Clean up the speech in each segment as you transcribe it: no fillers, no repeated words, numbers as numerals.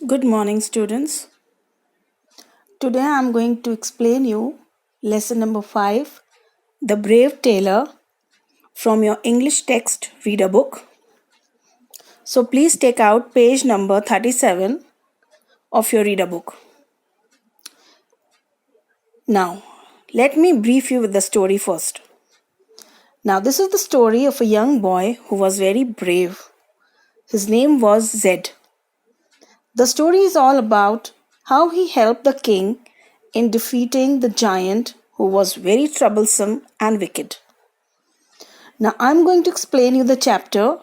Good morning, students. Today I am going to explain you lesson number 5, The Brave Tailor, from your English text reader book. So please take out page number 37 of your reader book. Now, let me brief you with the story first. Now, this is the story of a young boy who was very brave. His name was Zed. The story is all about how he helped the king in defeating the giant who was very troublesome and wicked. Now I'm going to explain you the chapter,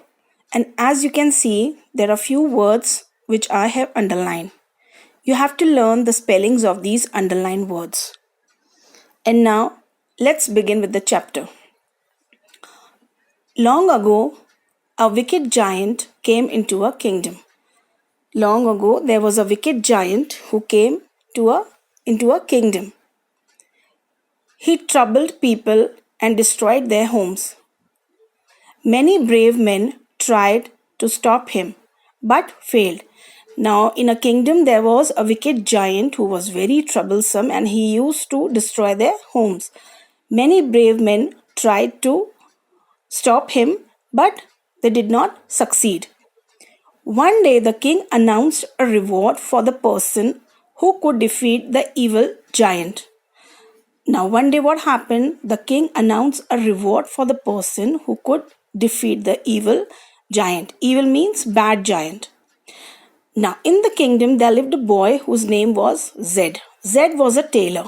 and as you can see, there are few words which I have underlined. You have to learn the spellings of these underlined words. And now let's begin with the chapter. Long ago, a wicked giant came into a kingdom. Long ago, there was a wicked giant who came into a kingdom. He troubled people and destroyed their homes. Many brave men tried to stop him, but failed. Now, in a kingdom, there was a wicked giant who was very troublesome and he used to destroy their homes. Many brave men tried to stop him, but they did not succeed. One day, the king announced a reward for the person who could defeat the evil giant. Now, one day, what happened? The king announced a reward for the person who could defeat the evil giant. Evil means bad giant. Now, in the kingdom, there lived a boy whose name was Zed. Zed was a tailor.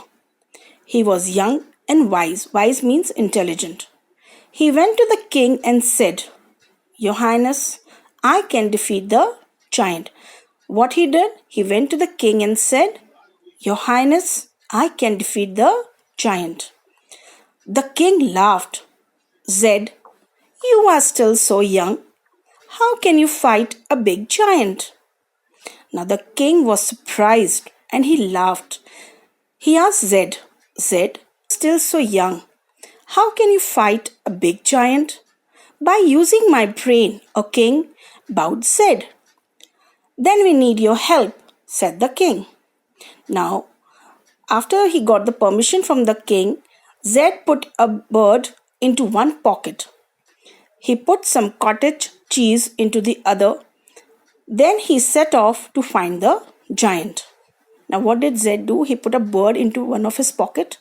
He was young and wise. Wise means intelligent. He went to the king and said, "Your Highness, I can defeat the giant." What he did? He went to the king and said, "Your Highness, I can defeat the giant." The king laughed. "Zed, you are still so young. How can you fight a big giant?" Now the king was surprised and he laughed. He asked Zed, "Zed, still so young. How can you fight a big giant?" "By using my brain," O king, bowed Zed. "Then we need your help," said the king. Now, after he got the permission from the king, Zed put a bird into one pocket. He put some cottage cheese into the other. Then he set off to find the giant. Now, what did Zed do? He put a bird into one of his pocket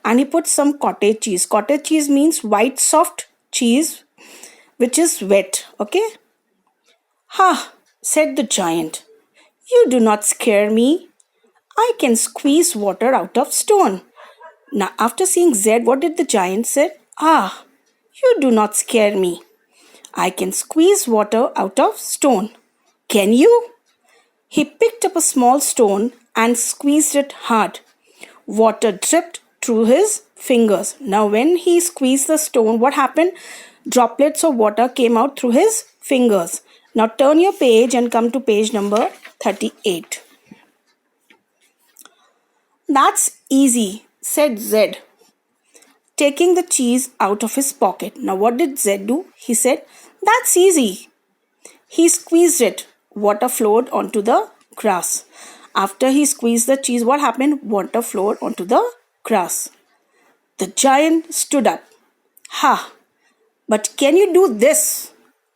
and he put some cottage cheese. Cottage cheese means white soft cheese which is wet. Okay? "Ha," said the giant. "You do not scare me. I can squeeze water out of stone." Now, after seeing Zed, what did the giant say? "Ah, you do not scare me. I can squeeze water out of stone. Can you?" He picked up a small stone and squeezed it hard. Water dripped through his fingers. Now, when he squeezed the stone, what happened? Droplets of water came out through his fingers. Now, turn your page and come to page number 38. "That's easy," said Zed, taking the cheese out of his pocket. Now, what did Zed do? He said, "That's easy." He squeezed it. Water flowed onto the grass. After he squeezed the cheese, what happened? Water flowed onto the grass. The giant stood up. "Ha! But can you do this?"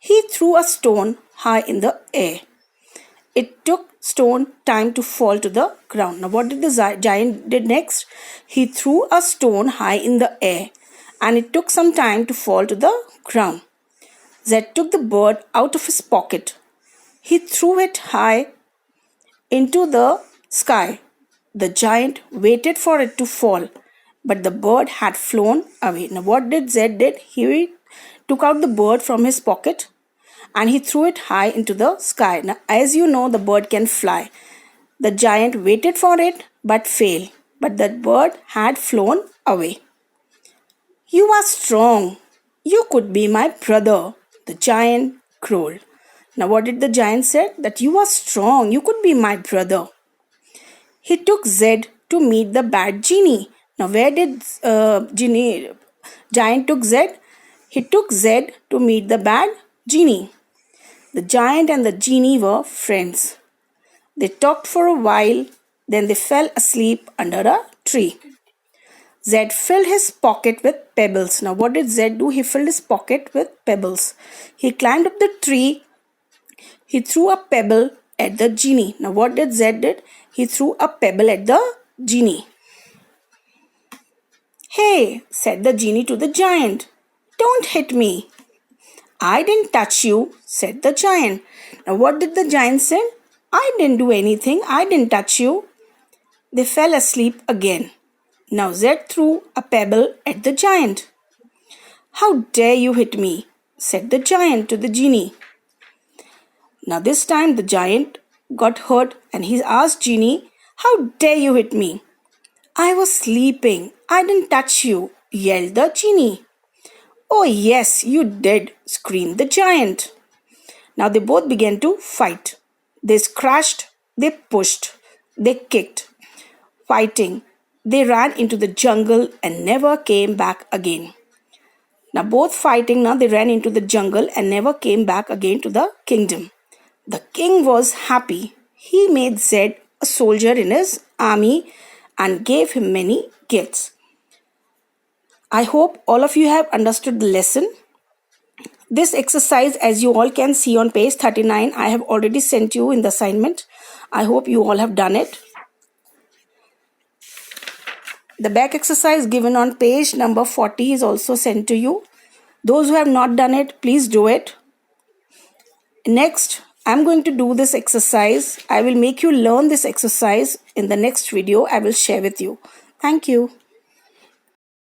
He threw a stone high in the air. It took stone time to fall to the ground. Now, what did the giant did next? He threw a stone high in the air, and it took some time to fall to the ground. Zed took the bird out of his pocket. He threw it high into the sky. The giant waited for it to fall, but the bird had flown away. Now, what did Zed did? He took out the bird from his pocket and he threw it high into the sky. Now, as you know, the bird can fly. The giant waited for it but failed. But that bird had flown away. "You are strong. You could be my brother," the giant crowed. Now, what did the giant say? That you are strong. You could be my brother. He took Zed to meet the bad genie. Now, where did giant took Zed? He took Zed to meet the bad genie. The giant and the genie were friends. They talked for a while, then they fell asleep under a tree. Zed filled his pocket with pebbles. Now, what did Zed do? He filled his pocket with pebbles. He climbed up the tree. He threw a pebble at the genie. Now, what did Zed did? He threw a pebble at the genie. Hey, said the genie to the giant. Don't hit me. I didn't touch you, said the giant. Now, what did the giant say? I didn't do anything. I didn't touch you. They fell asleep again. Now Zed threw a pebble at the giant. How dare you hit me, said the giant to the genie. Now this time the giant got hurt and he asked genie, how dare you hit me? I was sleeping. I didn't touch you, yelled the genie. Oh yes, you did, screamed the giant. Now they both began to fight. They scratched, they pushed, they kicked. Fighting, they ran into the jungle and never came back again. Now both fighting, now they ran into the jungle and never came back again to the kingdom. The king was happy. He made Zed a soldier in his army and gave him many gifts. I hope all of you have understood the lesson. This exercise, as you all can see on page 39, I have already sent you in the assignment. I hope you all have done it. The back exercise given on page number 40 is also sent to you. Those who have not done it, please do it. Next, I'm going to do this exercise. I will make you learn this exercise in the next video I will share with you. Thank you.